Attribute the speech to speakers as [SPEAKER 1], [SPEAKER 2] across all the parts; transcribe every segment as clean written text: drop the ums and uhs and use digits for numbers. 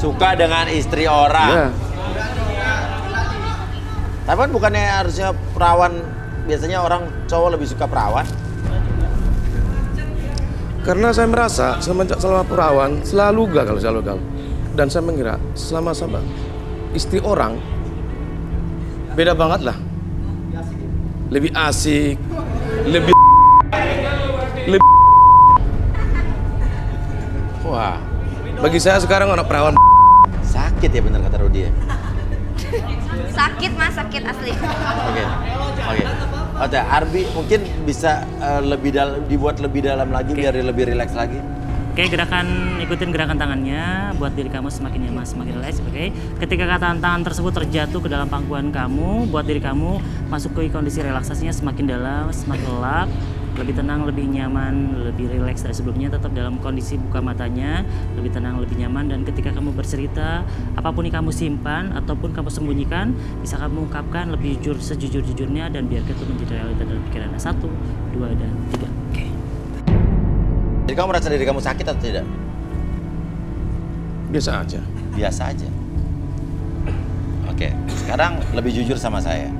[SPEAKER 1] Suka dengan istri orang.
[SPEAKER 2] Ya.
[SPEAKER 1] Tapi kan bukannya harusnya perawan, biasanya orang cowok lebih suka perawan.
[SPEAKER 2] Karena saya merasa semenjak selama perawan selalu gagal. Dan saya mengira selama istri orang beda banget lah. Lebih asik, lebih
[SPEAKER 1] Wah,
[SPEAKER 2] bagi saya sekarang anak perawan
[SPEAKER 1] sakit ya bener kata Rudi ya.
[SPEAKER 3] Sakit mas, sakit asli.
[SPEAKER 1] Oke. Oke, Arbi mungkin bisa dibuat lebih dalam lagi biar dia lebih rileks lagi.
[SPEAKER 4] Oke, ikutin gerakan tangannya buat diri kamu semakin nyaman, semakin rileks. Oke, ketika tangan tersebut terjatuh ke dalam pangkuan kamu, buat diri kamu masuk ke kondisi relaksasinya semakin dalam, semakin lelap, lebih tenang, lebih nyaman, lebih rileks dari sebelumnya. Tetap dalam kondisi buka matanya, lebih tenang, lebih nyaman. Dan ketika kamu bercerita, apapun yang kamu simpan ataupun kamu sembunyikan, bisa kamu ungkapkan lebih jujur, sejujur-jujurnya, dan biarkan itu menjadi realita dalam pikiran. 1, 2, dan 3. Oke.
[SPEAKER 1] Jadi kamu merasa diri kamu sakit atau tidak?
[SPEAKER 2] biasa aja.
[SPEAKER 1] Biasa aja. Oke, sekarang lebih jujur sama saya.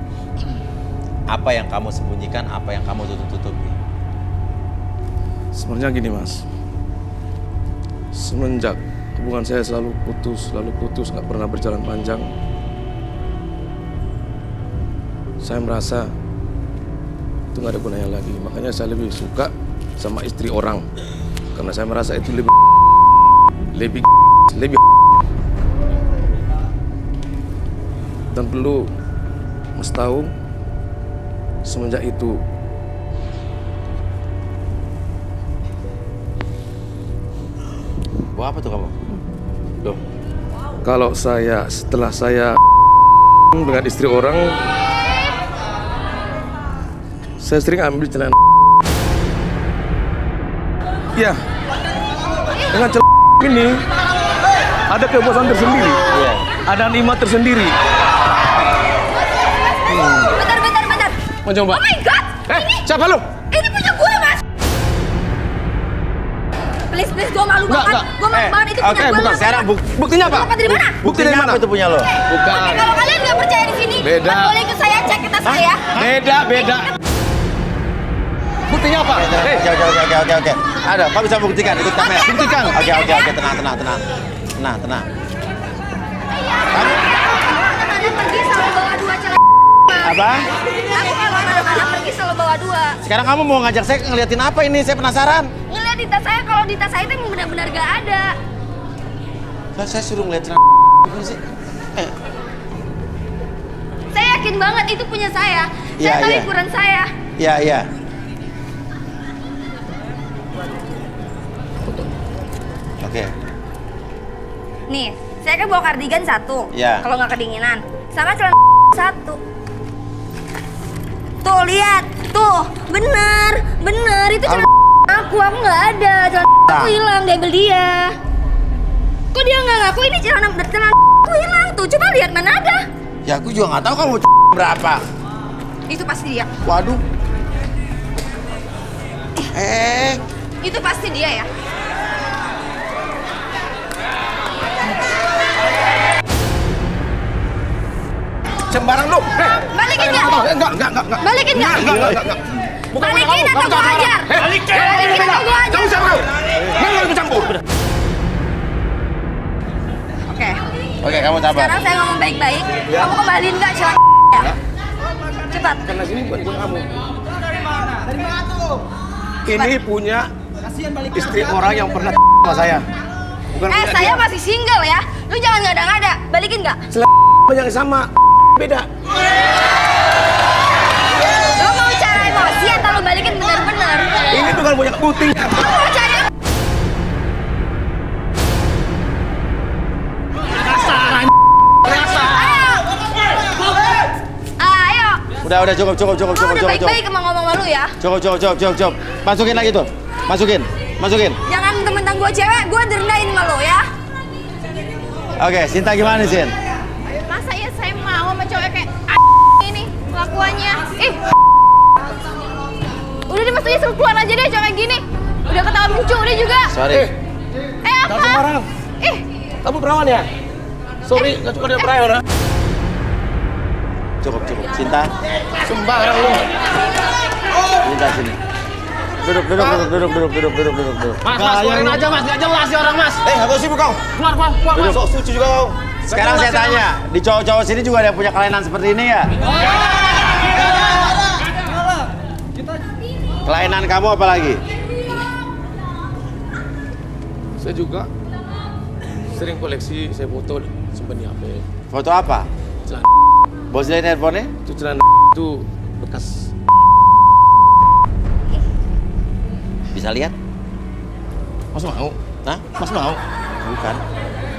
[SPEAKER 1] Apa yang kamu sembunyikan, apa yang kamu tutup-tutupi?
[SPEAKER 2] Sebenarnya gini mas, semenjak hubungan saya selalu putus, nggak pernah berjalan panjang, saya merasa itu nggak ada gunanya lagi. Makanya saya lebih suka sama istri orang, karena saya merasa itu lebih dan perlu mas tahu, semenjak itu
[SPEAKER 1] Wah, apa tuh kamu? Loh,
[SPEAKER 2] kalau setelah saya dengan istri orang, saya sering ambil celana. Ya, dengan celana ini ada kepuasan tersendiri,
[SPEAKER 1] iya.
[SPEAKER 2] ada nikmat tersendiri.
[SPEAKER 3] Bentar.
[SPEAKER 2] Mau coba?
[SPEAKER 3] Oh my god!
[SPEAKER 2] Siapa lu?
[SPEAKER 3] Ini punya gue mas! Please, gue malu banget. Gue malu banget, itu punya gue.
[SPEAKER 1] Bukan sekarang.
[SPEAKER 2] Buktinya apa?
[SPEAKER 3] Dapat dari mana?
[SPEAKER 2] Bukti dari mana?
[SPEAKER 1] Apa itu punya lo?
[SPEAKER 2] Bukan.
[SPEAKER 3] Oke, kalau kalian nggak percaya di sini,
[SPEAKER 2] Beda.
[SPEAKER 3] mas boleh ikut saya cek ke tas saya.
[SPEAKER 2] Beda. Buktinya apa?
[SPEAKER 1] Oke. Ada, kamu bisa buktikan, ikut kamera.
[SPEAKER 2] Buktikan.
[SPEAKER 1] Oke, tenang. Tenang.
[SPEAKER 3] Aku kadang-kadang pergi selalu bawa 2 celana.
[SPEAKER 1] Apa?
[SPEAKER 3] Aku kalau kadang-kadang pergi selalu bawa 2.
[SPEAKER 1] Sekarang kamu mau ngajak saya ngeliatin apa ini? Saya penasaran.
[SPEAKER 3] Ngeliat di tas saya, kalau di tas saya itu emang benar-benar gak ada.
[SPEAKER 1] Saya suruh ngeliat celana sih.
[SPEAKER 3] Saya yakin banget itu punya saya.
[SPEAKER 1] Iya,
[SPEAKER 3] Saya tahu
[SPEAKER 1] iya.
[SPEAKER 3] ukuran saya.
[SPEAKER 1] Iya. Oke.
[SPEAKER 3] Nih, saya kan bawa kardigan 1.
[SPEAKER 1] Iya.
[SPEAKER 3] Kalau nggak kedinginan. Sama celana 1. Tuh, lihat. Tuh, bener. Itu celana aku nggak ada. Celana aku hilang, diambil dia. Kok dia nggak ngaku ini celana aku hilang? Tuh, coba lihat mana ada.
[SPEAKER 1] Ya aku juga nggak tahu kamu berapa.
[SPEAKER 3] Itu pasti dia.
[SPEAKER 1] Waduh.
[SPEAKER 3] Itu pasti dia ya.
[SPEAKER 2] Sembarang lu.
[SPEAKER 3] Balikin nggak?
[SPEAKER 2] Enggak.
[SPEAKER 3] Balikin nggak? Balikin atau gua ajar? Balikin atau gua ajar?
[SPEAKER 2] Kamu siapa lu? Nggak ikut campur.
[SPEAKER 1] Oke, kamu sabar.
[SPEAKER 3] Sekarang saya ngomong baik-baik. Kamu kembaliin nggak celana ya? Cepat.
[SPEAKER 2] Karena sini bukan punya kamu. Ini punya istri orang yang pernah sama saya. Bukan punya
[SPEAKER 3] Saya
[SPEAKER 2] dia.
[SPEAKER 3] masih single ya. Lu jangan ngada-ngada. Balikin nggak?
[SPEAKER 2] Yang sama beda.
[SPEAKER 3] Lu mau cara emosi atau lu balikin bener-bener?
[SPEAKER 2] Ini bukan punya putih.
[SPEAKER 3] Lu mau cari Ayo.
[SPEAKER 1] Udah cukup.
[SPEAKER 3] Lu udah baik-baik emang ngomong sama lu ya.
[SPEAKER 1] Cukup. Masukin lagi tuh. Masukin.
[SPEAKER 3] Jangan mentang gua cewek, gua direndahin sama lu ya.
[SPEAKER 1] Oke, Sinta gimana, Sin?
[SPEAKER 3] Masa ya saya mau sama cewek kayak ini kelakuannya. Udah deh mestinya suruh keluar aja deh cewek gini. Udah ketawa lucu udah juga.
[SPEAKER 1] Sorry.
[SPEAKER 3] Apa?
[SPEAKER 2] Sembarang. Kamu perawan ya? Sorry, gak suka dengan perawan. Ha?
[SPEAKER 1] Cukup. Cinta.
[SPEAKER 2] Sembarang lu.
[SPEAKER 1] Cinta sini. Duduk.
[SPEAKER 2] Mas, keluarin aja mas, gak jelas sih orang mas.
[SPEAKER 1] Aku sibuk kau.
[SPEAKER 2] Keluar mas.
[SPEAKER 1] Sok suci juga kau. Sekarang saya tanya, di cowok-cowok sini juga ada yang punya kelainan seperti ini ya? Kelainan kamu apa lagi?
[SPEAKER 2] Saya juga sering koleksi, saya foto simpan di HP.
[SPEAKER 1] Foto apa?
[SPEAKER 2] Celana
[SPEAKER 1] Boslin handphone-nya?
[SPEAKER 2] itu celana itu bekas.
[SPEAKER 1] Bisa lihat?
[SPEAKER 2] Mas mau?
[SPEAKER 1] Hah?
[SPEAKER 2] Mas mau?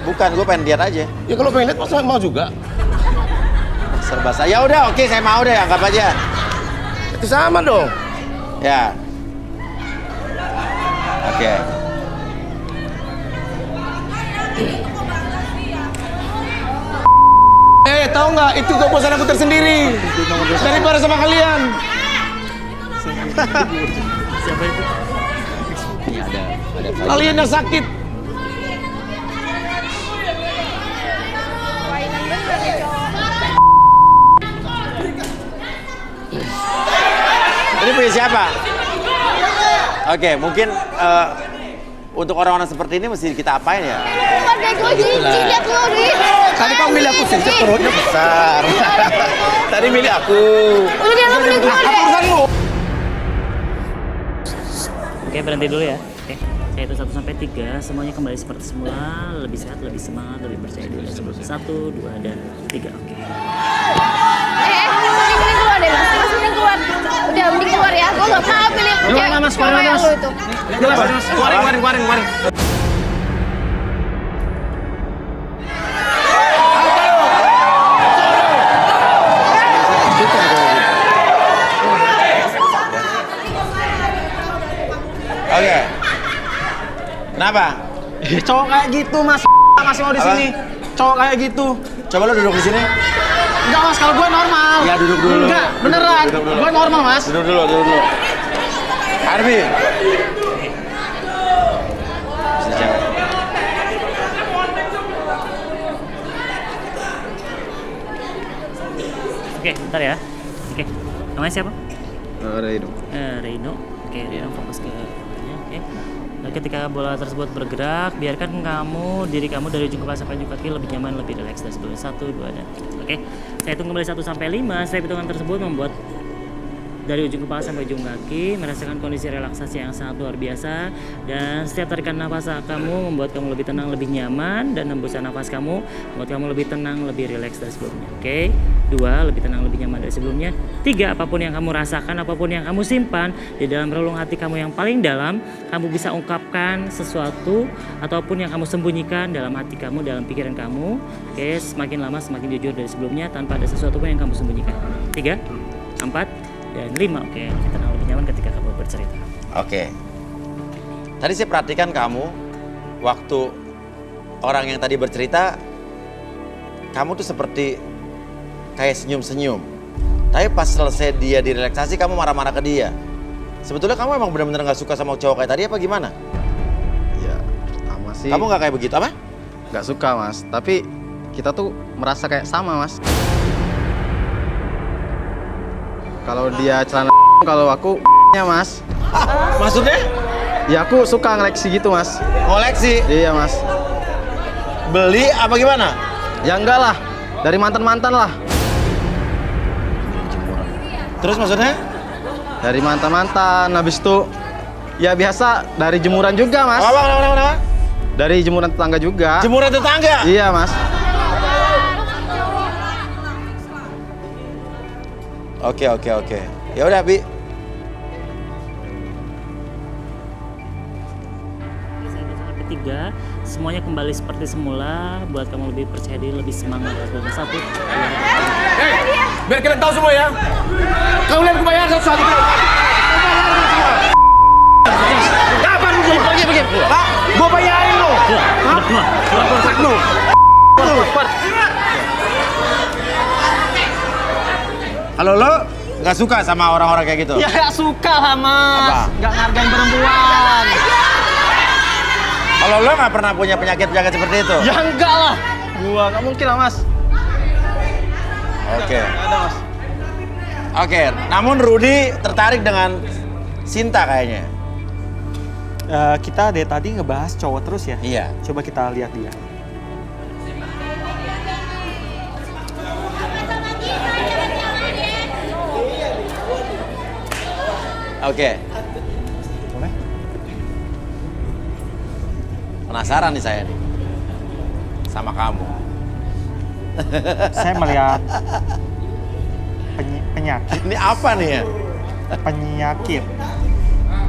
[SPEAKER 1] Bukan, gue pengen lihat aja.
[SPEAKER 2] Ya kalau pengen lihat mas mau juga.
[SPEAKER 1] Serba saya. Ya udah, oke, saya mau deh, anggap aja.
[SPEAKER 2] Itu sama dong.
[SPEAKER 1] Ya. Oke.
[SPEAKER 2] Tahu nggak? Itu kepuasan aku tersendiri daripada sama kalian.
[SPEAKER 4] Siapa itu?
[SPEAKER 1] Ada
[SPEAKER 2] Kalian yang sakit.
[SPEAKER 1] Ini punya siapa? Oke, mungkin untuk orang-orang seperti ini mesti kita apain ya?
[SPEAKER 3] Lihat lu nih.
[SPEAKER 2] Tadi kamu milih aku sih, perutnya besar. Tadi milih aku.
[SPEAKER 3] Udah dia beli gua deh.
[SPEAKER 2] Urusanmu.
[SPEAKER 4] Oke, berhenti dulu ya. Oke, saya hitung 1 sampai 3, semuanya kembali seperti semula, lebih sehat, lebih semangat, lebih percaya diri. 1, 2, dan 3. Oke.
[SPEAKER 3] Mending keluar deh mas. Mas mending keluar. Udah mending keluar ya. Gua nggak pernah pilih.
[SPEAKER 2] Keluar, Mas, keluar, Mas.
[SPEAKER 3] Lu itu.
[SPEAKER 2] Keluarin.
[SPEAKER 1] Oke. Kenapa?
[SPEAKER 5] Cowok kayak gitu mas, masih mau di
[SPEAKER 1] Apa?
[SPEAKER 5] sini. Cowok kayak gitu.
[SPEAKER 1] Coba lu duduk di sini.
[SPEAKER 5] Enggak mas, kalau gue normal.
[SPEAKER 1] Ya duduk dulu.
[SPEAKER 5] Enggak, beneran.
[SPEAKER 1] Duduk dulu.
[SPEAKER 5] Gue normal mas.
[SPEAKER 1] Duduk dulu. Arbi. Sini cewek.
[SPEAKER 4] Oke, bentar ya. Oke, namanya siapa?
[SPEAKER 5] Reino.
[SPEAKER 4] Reino. Oke, Reino fokus ke fotonya. Oke. Nah, ketika bola tersebut bergerak, biarkan diri kamu dari ujung kepala sampai ujung kaki lebih nyaman, lebih rileks dari sebelumnya. 1, 2, dan 3. Oke, saya hitung kembali 1 sampai 5. Setiap hitungan tersebut membuat dari ujung kepala sampai ujung kaki merasakan kondisi relaksasi yang sangat luar biasa, dan setiap tarikan nafas kamu membuat kamu lebih tenang, lebih nyaman, dan hembusan nafas kamu membuat kamu lebih tenang, lebih rileks dari sebelumnya. Oke, 2, lebih tenang, lebih nyaman dari sebelumnya. 3, apapun yang kamu rasakan, apapun yang kamu simpan di dalam relung hati kamu yang paling dalam, kamu bisa ungkapkan sesuatu ataupun yang kamu sembunyikan dalam hati kamu, dalam pikiran kamu. Oke, semakin lama semakin jujur dari sebelumnya tanpa ada sesuatu pun yang kamu sembunyikan. 3, 4, dan 5. Oke, tenang, lebih nyaman ketika kamu bercerita.
[SPEAKER 1] Oke. Tadi saya perhatikan kamu waktu orang yang tadi bercerita, kamu tuh seperti kayak senyum-senyum. Tapi pas selesai dia direlaksasi, kamu marah-marah ke dia. Sebetulnya kamu emang benar-benar nggak suka sama cowok kayak tadi apa gimana?
[SPEAKER 5] Ya, pertama sih.
[SPEAKER 1] Kamu nggak kayak begitu apa?
[SPEAKER 5] Nggak suka mas, tapi kita tuh merasa kayak sama mas. Kalau dia celana kalau aku nya mas.
[SPEAKER 1] Maksudnya?
[SPEAKER 5] Ya aku suka ngeleksi gitu mas.
[SPEAKER 1] Koleksi?
[SPEAKER 5] Iya mas.
[SPEAKER 1] Beli apa gimana?
[SPEAKER 5] Ya enggak lah, dari mantan-mantan lah.
[SPEAKER 1] Terus maksudnya?
[SPEAKER 5] Dari mantan-mantan, habis itu ya biasa dari jemuran juga mas.
[SPEAKER 1] Apa?
[SPEAKER 5] Dari jemuran tetangga juga.
[SPEAKER 1] Jemuran tetangga?
[SPEAKER 5] Iya mas.
[SPEAKER 1] Oke. Ya udah, Bi.
[SPEAKER 4] Saya hitung sampai 3, semuanya kembali seperti semula, buat kamu lebih percaya diri, lebih semangat. 1, 2,
[SPEAKER 2] Biar kalian tahu semua ya. Kalian kebayang satu-satu. Kapan lu pergi? Pak, gua bayarin lo.
[SPEAKER 4] keluar.
[SPEAKER 2] Lu.
[SPEAKER 1] Kalau lo nggak suka sama orang-orang kayak gitu?
[SPEAKER 5] Ya nggak suka lah mas.
[SPEAKER 1] Apa?
[SPEAKER 5] Nggak ngargain perempuan.
[SPEAKER 1] Kalau lo nggak pernah punya penyakit-penyakit seperti itu?
[SPEAKER 5] Ya enggak lah. Gua nggak mungkin lah, Mas.
[SPEAKER 1] Oke.
[SPEAKER 5] Nggak ada, Mas.
[SPEAKER 1] Oke, namun Rudy tertarik dengan Sinta kayaknya.
[SPEAKER 6] Kita dari tadi ngebahas cowok terus ya?
[SPEAKER 1] Iya.
[SPEAKER 6] Coba kita lihat dia.
[SPEAKER 1] Oke.
[SPEAKER 6] Boleh?
[SPEAKER 1] Penasaran nih saya nih. Sama kamu.
[SPEAKER 6] Saya melihat penyakit.
[SPEAKER 1] Ini apa nih ya?
[SPEAKER 6] Penyakit.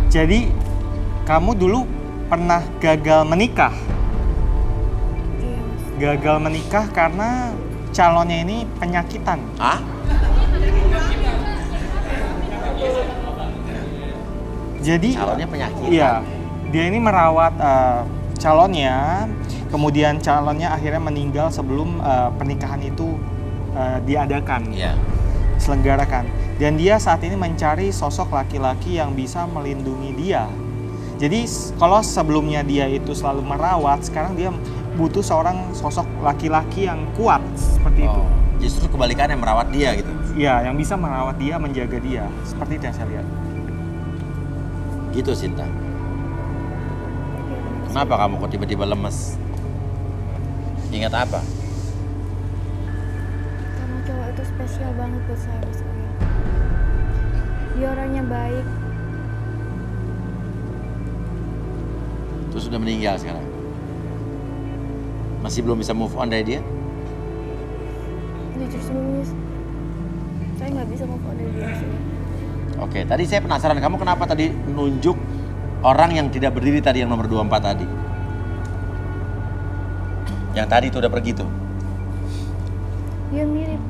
[SPEAKER 6] Jadi, kamu dulu pernah gagal menikah? Gagal menikah karena calonnya ini penyakitan.
[SPEAKER 1] Hah?
[SPEAKER 6] Jadi,
[SPEAKER 1] Calonnya penyakit.
[SPEAKER 6] iya, dia ini merawat calonnya, kemudian calonnya akhirnya meninggal sebelum pernikahan itu diadakan,
[SPEAKER 1] Iya.
[SPEAKER 6] selenggarakan. Dan dia saat ini mencari sosok laki-laki yang bisa melindungi dia. Jadi kalau sebelumnya dia itu selalu merawat, sekarang dia butuh seorang sosok laki-laki yang kuat seperti itu.
[SPEAKER 1] Oh, justru kebalikannya merawat dia gitu.
[SPEAKER 6] Iya, yang bisa merawat dia, menjaga dia. Seperti itu yang saya lihat.
[SPEAKER 1] Gitu Sinta. Kenapa kamu kok tiba-tiba lemes? Ingat apa?
[SPEAKER 3] Karena cowok itu spesial banget buat saya, Mas Uin. Dia orangnya baik.
[SPEAKER 1] Terus sudah meninggal sekarang. Masih belum bisa move on dari dia?
[SPEAKER 3] Jujur serius, saya nggak bisa move on dari dia sih.
[SPEAKER 1] Oke, tadi saya penasaran kamu kenapa tadi nunjuk orang yang tidak berdiri tadi yang nomor 24 tadi. Yang tadi itu udah pergi tuh.
[SPEAKER 3] Dia mirip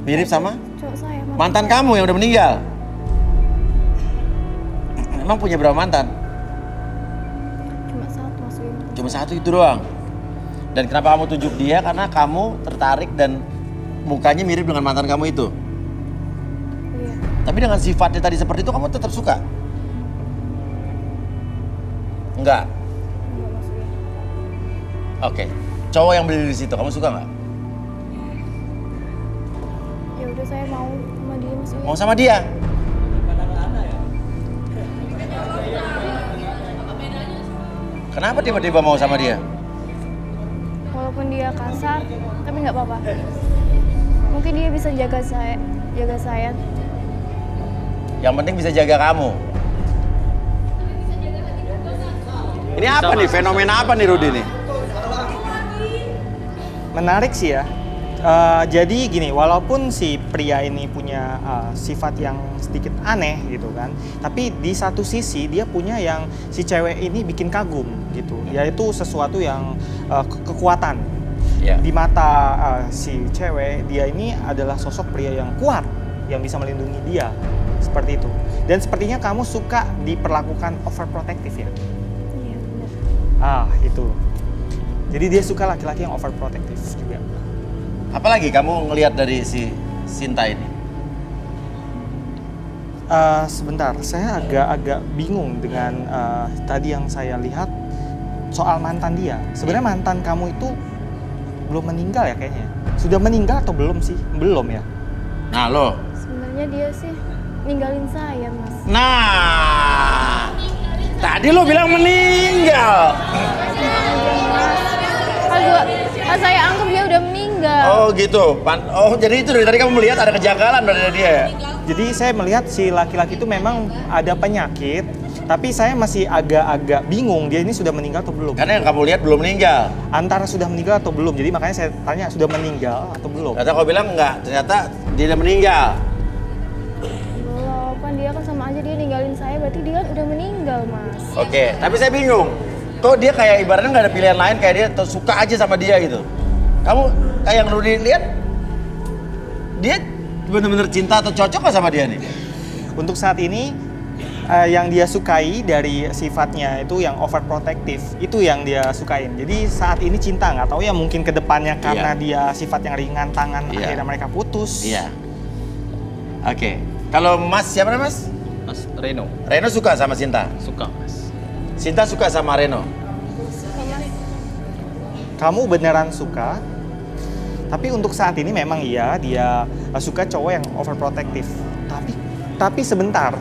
[SPEAKER 1] Mirip sama
[SPEAKER 3] cowok saya.
[SPEAKER 1] mantan kamu yang udah meninggal. Emang punya berapa mantan?
[SPEAKER 3] Cuma satu, Mas Uin.
[SPEAKER 1] Cuma satu itu doang. Dan kenapa kamu tunjuk dia? Karena kamu tertarik dan mukanya mirip dengan mantan kamu itu.
[SPEAKER 3] Iya.
[SPEAKER 1] Tapi dengan sifatnya tadi seperti itu kamu tetap suka? Enggak.
[SPEAKER 3] Enggak, Mas Uin.
[SPEAKER 1] Oke. Cowok yang berdiri di situ kamu suka nggak?
[SPEAKER 3] Ya udah, saya mau sama dia, Mas Uin.
[SPEAKER 1] Mau sama dia? Kenapa tiba-tiba mau sama dia?
[SPEAKER 3] Walaupun dia kasar, tapi nggak apa-apa. Mungkin dia bisa jaga saya.
[SPEAKER 1] Yang penting bisa jaga kamu. Ini apa nih? Fenomena apa nih Rudy nih?
[SPEAKER 6] Menarik sih ya. Jadi gini, walaupun si pria ini punya sifat yang sedikit aneh gitu kan, tapi di satu sisi dia punya yang si cewek ini bikin kagum gitu, yaitu sesuatu yang kekuatan.
[SPEAKER 1] Ya.
[SPEAKER 6] Di mata si cewek, dia ini adalah sosok pria yang kuat, yang bisa melindungi dia, seperti itu. Dan sepertinya kamu suka diperlakukan overprotective ya?
[SPEAKER 3] Iya, benar.
[SPEAKER 6] Itu. Jadi dia suka laki-laki yang overprotective juga.
[SPEAKER 1] Apalagi kamu ngelihat dari si Sinta ini?
[SPEAKER 6] Sebentar, saya agak bingung dengan tadi yang saya lihat soal mantan dia. Sebenarnya mantan kamu itu belum meninggal ya kayaknya? Sudah meninggal atau belum sih? Belum ya?
[SPEAKER 1] Nah lo.
[SPEAKER 3] Sebenarnya dia sih ninggalin saya, Mas.
[SPEAKER 1] Nah. Tadi lo bilang meninggal.
[SPEAKER 3] Pas saya anggap dia udah meninggal.
[SPEAKER 1] Oh gitu. Oh jadi itu dari tadi kamu melihat ada kejanggalan dari dia ya?
[SPEAKER 6] Jadi saya melihat si laki-laki itu memang ada penyakit, tapi saya masih agak-agak bingung dia ini sudah meninggal atau belum.
[SPEAKER 1] Karena yang kamu lihat belum meninggal.
[SPEAKER 6] Antara sudah meninggal atau belum, jadi makanya saya tanya sudah meninggal atau belum.
[SPEAKER 1] Ternyata kau bilang enggak, ternyata dia udah meninggal.
[SPEAKER 3] Belum, kan dia kan sama aja dia ninggalin saya, berarti dia kan udah meninggal, Mas.
[SPEAKER 1] Oke, tapi saya bingung. Kok dia kayak ibaratnya nggak ada pilihan lain, kayak dia suka aja sama dia gitu. Kamu kayak yang Rudy lihat, dia bener-bener cinta atau cocok nggak sama dia nih?
[SPEAKER 6] Untuk saat ini yang dia sukai dari sifatnya itu yang overprotective, itu yang dia sukain. Jadi saat ini cinta, nggak tahu ya mungkin kedepannya karena dia sifat yang ringan tangan akhirnya mereka putus.
[SPEAKER 1] Iya. Oke, kalau Mas siapa namanya Mas?
[SPEAKER 5] Mas Reno.
[SPEAKER 1] Reno suka sama Sinta?
[SPEAKER 5] Suka, Mas.
[SPEAKER 1] Sinta suka sama Reno?
[SPEAKER 3] Sama
[SPEAKER 6] kamu beneran suka, tapi untuk saat ini memang iya dia suka cowok yang overprotective. Tapi sebentar.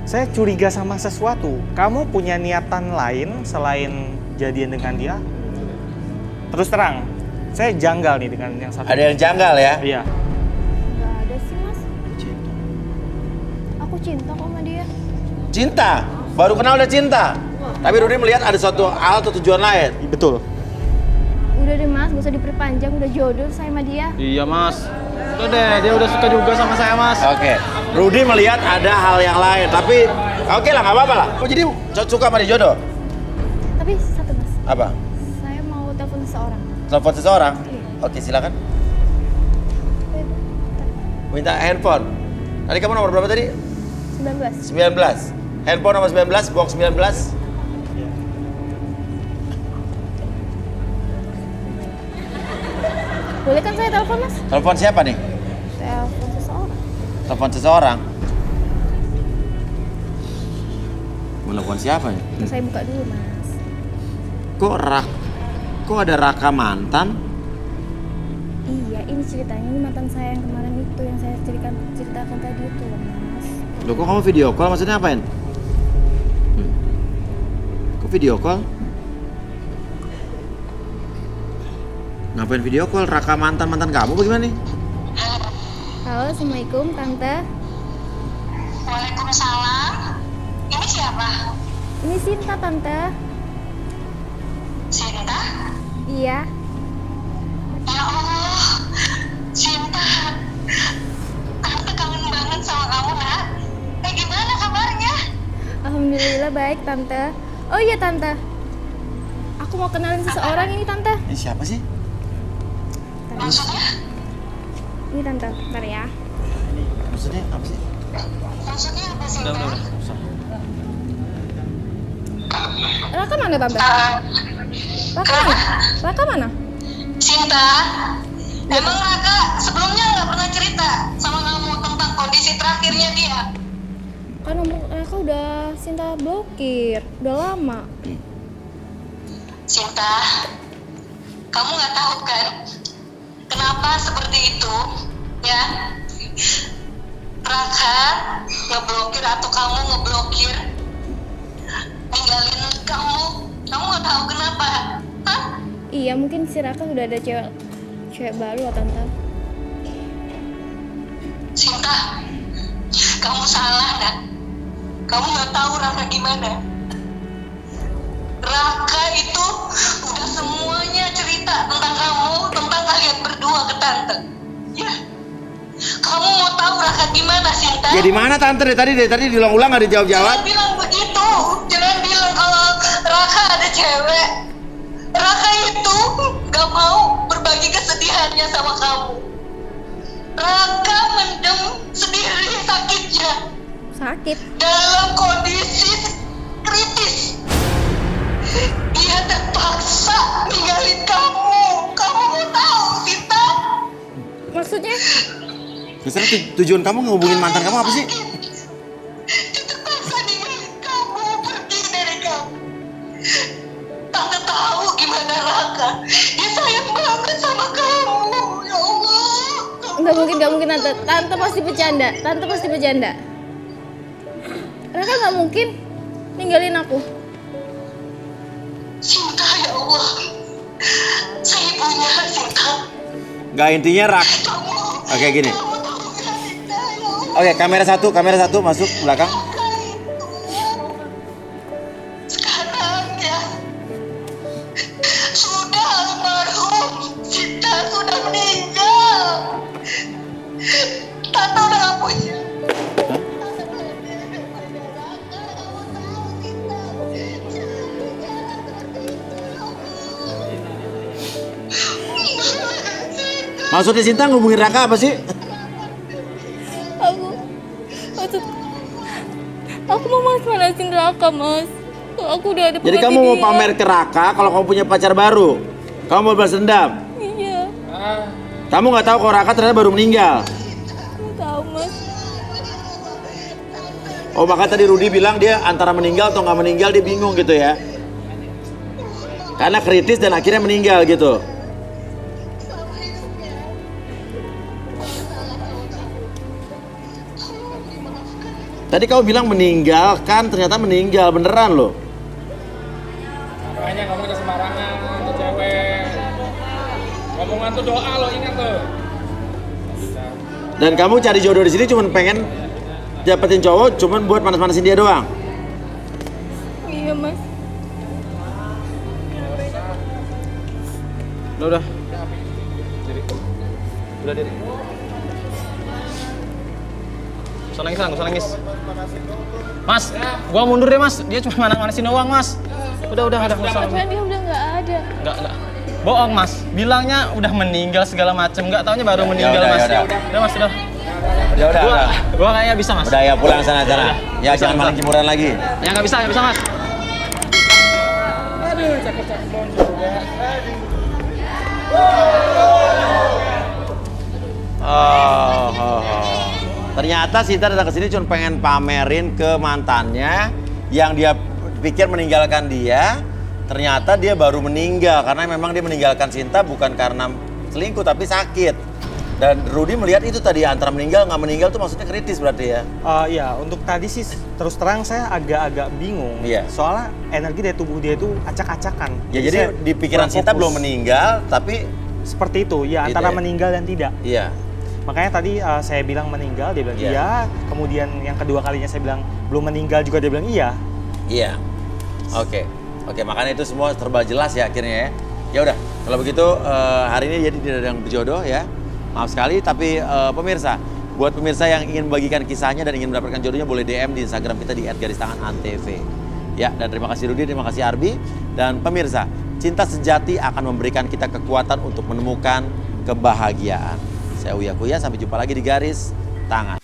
[SPEAKER 6] Saya curiga sama sesuatu. Kamu punya niatan lain selain jadian dengan dia? Terus terang, saya janggal nih dengan yang satu.
[SPEAKER 1] Ada yang janggal ya?
[SPEAKER 6] Iya.
[SPEAKER 3] Gak ada sih mas. Aku cinta kok sama dia.
[SPEAKER 1] Cinta? Baru kenal udah cinta? Tapi Rudy melihat ada suatu hal atau tujuan lain.
[SPEAKER 6] Betul.
[SPEAKER 3] Udah deh mas, gak usah diperpanjang, udah jodoh saya sama dia.
[SPEAKER 5] Iya mas. Udah deh, dia udah suka juga sama saya mas.
[SPEAKER 1] Oke. Rudy melihat ada hal yang lain, tapi oke lah, nggak apa-apa lah. Oh, jadi suka sama dia jodoh?
[SPEAKER 3] Tapi satu mas,
[SPEAKER 1] Apa?
[SPEAKER 3] saya mau telepon seseorang.
[SPEAKER 1] Telepon seseorang?
[SPEAKER 3] Iya.
[SPEAKER 1] Oke, silakan. Minta handphone. Tadi kamu nomor berapa tadi?
[SPEAKER 3] 19.
[SPEAKER 1] 19. Handphone nomor 19, box 19.
[SPEAKER 3] Boleh kan saya telepon mas?
[SPEAKER 1] Telepon siapa nih?
[SPEAKER 3] Telepon seseorang.
[SPEAKER 1] Telepon seseorang. Mau telepon siapa nih?
[SPEAKER 3] Saya buka dulu mas.
[SPEAKER 1] Kok ada Raka mantan?
[SPEAKER 3] Iya, ini ceritanya ini mantan saya yang kemarin itu yang saya ceritakan tadi itu loh mas.
[SPEAKER 1] Loh, kok kamu video call? Maksudnya apain? Kok video call? Ngapain video call? Raka mantan kamu bagaimana nih?
[SPEAKER 3] Halo, assalamualaikum tante.
[SPEAKER 7] Waalaikumsalam. Ini siapa?
[SPEAKER 3] Ini Sinta tante.
[SPEAKER 7] Cinta?
[SPEAKER 3] Iya.
[SPEAKER 7] Ya Allah, Cinta. Tante kangen banget sama kamu, nak. Gimana kabarnya?
[SPEAKER 3] Alhamdulillah baik tante. Oh iya tante. Aku mau kenalin seseorang ini tante.
[SPEAKER 1] Ini siapa sih?
[SPEAKER 7] Maksudnya?
[SPEAKER 3] Ini tante, bentar ya.
[SPEAKER 1] Maksudnya apa sih?
[SPEAKER 7] Maksudnya apa, Cinta?
[SPEAKER 3] Raka mana tante? Raka mana? Raka mana?
[SPEAKER 7] Cinta, emang Raka sebelumnya nggak pernah cerita sama kamu tentang kondisi terakhirnya dia?
[SPEAKER 3] Kan nomor Raka udah Sinta blokir, udah lama.
[SPEAKER 7] Cinta, kamu nggak tahu kan kenapa seperti itu, ya? Raka ngeblokir atau kamu ngeblokir, ninggalin kamu nggak tahu kenapa, hah?
[SPEAKER 3] Iya, mungkin si Raka udah ada cewek baru loh tante.
[SPEAKER 7] Cinta, kamu salah, nak. Kamu nggak tahu Raka gimana. Raka itu udah semuanya cerita tentang kamu, tentang kalian berdua ke tante. Ya, kamu mau tahu Raka gimana, Sinta?
[SPEAKER 1] Ya di mana tante dari tadi diulang-ulang nggak dijawab-jawab?
[SPEAKER 7] Jangan bilang begitu, jangan bilang kalau Raka ada cewek. Raka itu gak mau berbagi kesedihannya sama kamu. Raka mendem sendiri sakitnya.
[SPEAKER 3] Sakit.
[SPEAKER 7] Dalam kondisi kritis. Dia terpaksa ninggalin kamu. Kamu mau tahu, Sinta?
[SPEAKER 3] Maksudnya?
[SPEAKER 1] Misalnya tujuan kamu ngehubungin mantan kamu apa sih?
[SPEAKER 7] Dia terpaksa ninggalin kamu, pergi dari kamu. Tante tahu gimana Raka. Dia sayang banget sama kamu. Ya Allah.
[SPEAKER 3] Nggak mungkin tante. Tante pasti bercanda. Raka nggak mungkin ninggalin aku.
[SPEAKER 7] Cinta, ya Allah. Saya punya Cinta.
[SPEAKER 1] Nggak, intinya
[SPEAKER 7] Kamu.
[SPEAKER 1] Oke, gini.
[SPEAKER 7] Kamu tahu nggak, Cinta, ya Allah.
[SPEAKER 1] Oke, kamera satu masuk belakang.
[SPEAKER 7] Sekarang ya sudah almarhum, Cinta sudah meninggal. Tante udah gak punya.
[SPEAKER 1] Maksudnya Sinta ngehubungin Raka apa sih?
[SPEAKER 3] Aku mau manasin Raka, Mas. Aku udah ada
[SPEAKER 1] Jadi
[SPEAKER 3] pengganti
[SPEAKER 1] kamu mau
[SPEAKER 3] dia.
[SPEAKER 1] pamer ke Raka kalau kamu punya pacar baru? Kamu mau balas dendam?
[SPEAKER 3] Iya.
[SPEAKER 1] Kamu nggak tahu kalau Raka ternyata baru meninggal?
[SPEAKER 3] Nggak tahu, Mas.
[SPEAKER 1] Oh, maka tadi Rudi bilang dia antara meninggal atau nggak meninggal dia bingung gitu ya. Karena kritis dan akhirnya meninggal gitu. Tadi kau bilang meninggal, kan ternyata meninggal beneran loh.
[SPEAKER 8] Makanya ngomongnya sembarangan tuh cewek. Ngomongan tuh doa lo, ingat tuh.
[SPEAKER 1] Dan kamu cari jodoh di sini cuman pengen dapetin cowok cuman buat manas-manasin dia doang.
[SPEAKER 3] Iya mas.
[SPEAKER 5] Udah. Udah diri. Usah nangis, usah nangis. Mas, gua mundur deh mas. Dia cuma manas-manasin doang mas. Udah, usah.
[SPEAKER 3] Kan dia udah nggak ada.
[SPEAKER 5] Enggak. Bohong mas. Bilangnya udah meninggal segala macem. Enggak taunya baru meninggal mas. Udah mas, udah.
[SPEAKER 1] Ya udah.
[SPEAKER 5] Gua kayaknya bisa mas.
[SPEAKER 1] Udah ya pulang sana. Ya
[SPEAKER 5] Bisa,
[SPEAKER 1] jangan maling jemuran lagi.
[SPEAKER 5] Ya nggak bisa mas.
[SPEAKER 8] Aduh, cakep-cakep bon juga.
[SPEAKER 1] Ternyata Sinta datang ke sini cuma pengen pamerin ke mantannya yang dia pikir meninggalkan dia. Ternyata dia baru meninggal karena memang dia meninggalkan Sinta bukan karena selingkuh tapi sakit. Dan Rudi melihat itu tadi antara meninggal nggak meninggal tuh maksudnya kritis berarti ya.
[SPEAKER 6] Ya, untuk tadi sih terus terang saya agak-agak bingung.
[SPEAKER 1] Iya.
[SPEAKER 6] Soalnya energi dari tubuh dia itu acak-acakan.
[SPEAKER 1] Ya jadi
[SPEAKER 6] saya
[SPEAKER 1] di pikiran
[SPEAKER 6] kurang
[SPEAKER 1] Sinta
[SPEAKER 6] fokus.
[SPEAKER 1] belum meninggal tapi
[SPEAKER 6] Seperti itu, ya
[SPEAKER 1] Gitu
[SPEAKER 6] antara
[SPEAKER 1] ya.
[SPEAKER 6] meninggal dan tidak.
[SPEAKER 1] iya.
[SPEAKER 6] Makanya tadi saya bilang meninggal, dia bilang
[SPEAKER 1] Iya.
[SPEAKER 6] iya. Kemudian yang kedua kalinya saya bilang belum meninggal juga dia bilang iya.
[SPEAKER 1] Iya. Oke, makanya itu semua serba jelas ya akhirnya ya. Ya udah, kalau begitu hari ini jadi tidak ada yang berjodoh ya. Maaf sekali, tapi pemirsa, buat pemirsa yang ingin membagikan kisahnya dan ingin mendapatkan jodohnya boleh DM di Instagram kita di @garistanganantv. Ya, dan terima kasih Rudi, terima kasih Arbi. Dan pemirsa, cinta sejati akan memberikan kita kekuatan untuk menemukan kebahagiaan. Saya Uya Kuya, sampai jumpa lagi di Garis Tangan.